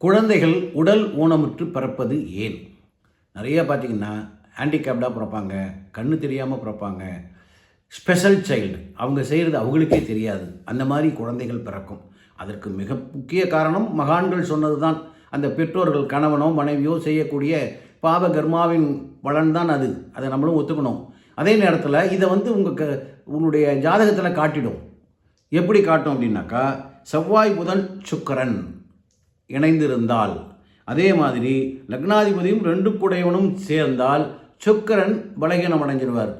குழந்தைகள் உடல் ஊனமுற்று பிறப்பது ஏன்? நிறைய பார்த்தீங்கன்னா ஹேண்டிகேப்டாக பிறப்பாங்க, கண்ணு தெரியாமல் பிறப்பாங்க, ஸ்பெஷல் சைல்டு, அவங்க செய்கிறது அவங்களுக்கே தெரியாது. அந்த மாதிரி குழந்தைகள் பிறக்கும். அதற்கு மிக முக்கிய காரணம் மகான்கள் சொன்னது தான். அந்த பெற்றோர்கள் கணவனோ மனைவியோ செய்யக்கூடிய பாவ கர்மாவின் பலன் தான் அது. அதை நம்மளும் ஒத்துக்கணும். அதே நேரத்தில் இதை உங்களுடைய ஜாதகத்தில் காட்டிடும். எப்படி காட்டும் அப்படின்னாக்கா, செவ்வாய் புதன் சுக்கிரன் இணைந்திருந்தால், அதே மாதிரி லக்னாதிபதியும் 2 கூடையவனும் சேர்ந்தால் சுக்கிரன் பலகீனம் அடைஞ்சிருவார்.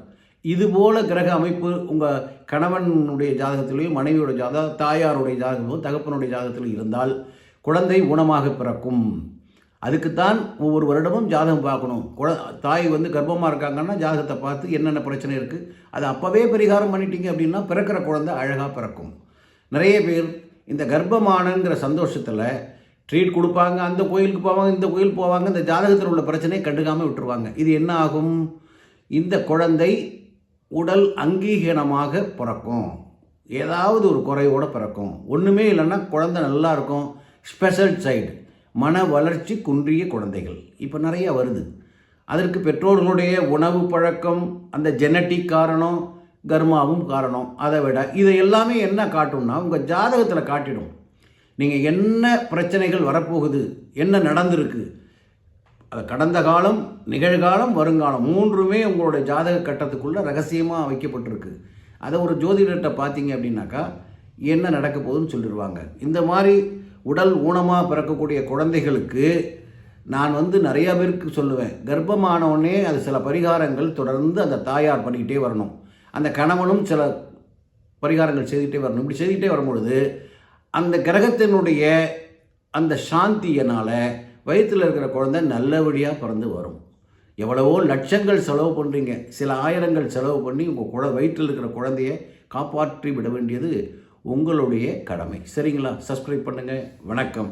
இதுபோல கிரக அமைப்பு உங்கள் கணவனுடைய ஜாதகத்திலேயும் மனைவியோட தாயாருடைய ஜாதகமும் தகப்பனுடைய ஜாதகத்திலும் இருந்தால் குழந்தை ஊனமாக பிறக்கும். அதுக்குத்தான் ஒவ்வொரு வருடமும் ஜாதகம் பார்க்கணும். தாய் கர்ப்பமாக இருக்காங்கன்னா ஜாதகத்தை பார்த்து என்னென்ன பிரச்சனை இருக்குது அதை அப்போவே பரிகாரம் பண்ணிட்டீங்க அப்படின்னா பிறக்கிற குழந்தை அழகாக பிறக்கும். நிறைய பேர் இந்த கர்ப்பமானங்கிற சந்தோஷத்தில் ட்ரீட் கொடுப்பாங்க, அந்த கோயிலுக்கு போவாங்க, இந்த கோயில் போவாங்க, இந்த ஜாதகத்தில் உள்ள பிரச்சனையை கண்டுக்காமல் விட்டுருவாங்க. இது என்ன ஆகும்? இந்த குழந்தை உடல் அங்கீகீனமாக பிறக்கும், ஏதாவது ஒரு குறையோடு பிறக்கும். ஒன்றுமே இல்லைன்னா குழந்தை நல்லா இருக்கும், ஸ்பெஷல் சைல்டு, மன வளர்ச்சி குன்றிய குழந்தைகள் இப்போ நிறைய வருது. அதற்கு பெற்றோர்களுடைய உணவு பழக்கம், அந்த ஜெனட்டிக் காரணம், கர்மாவும் காரணம். அதை விட இதை எல்லாமே என்ன காட்டும்னா உங்கள் ஜாதகத்தில் காட்டிடும். நீங்கள் என்ன பிரச்சனைகள் வரப்போகுது, என்ன நடந்திருக்கு, அது கடந்த காலம், நிகழ்காலம், வருங்காலம் மூன்றுமே உங்களுடைய ஜாதக கட்டத்துக்குள்ளே ரகசியமாக வைக்கப்பட்டிருக்கு. அதை ஒரு ஜோதிடர்கிட்ட பார்த்தீங்க அப்படின்னாக்கா என்ன நடக்க போகுதுன்னு சொல்லிடுவாங்க. இந்த மாதிரி உடல் ஊனமாக பிறக்கக்கூடிய குழந்தைகளுக்கு நான் நிறைய பேருக்கு சொல்லுவேன், கர்ப்பமானவுடனே அது சில பரிகாரங்கள் தொடர்ந்து அந்த தாயார் பண்ணிக்கிட்டே வரணும், அந்த கணவனும் சில பரிகாரங்கள் செய்துகிட்டே வரணும். இப்படி செய்துக்கிட்டே வரும்பொழுது அந்த கிரகத்தினுடைய அந்த சாந்தியினால் வயிற்றில் இருக்கிற குழந்தை நல்லபடியாக பிறந்து வரும். எவ்வளவோ லட்சங்கள் செலவு பண்ணுறீங்க, சில ஆயிரங்கள் செலவு பண்ணி உங்கள் வயிற்றில் இருக்கிற குழந்தைய காப்பாற்றி விட வேண்டியது உங்களுடைய கடமை. சரிங்களா? சப்ஸ்கிரைப் பண்ணுங்கள். வணக்கம்.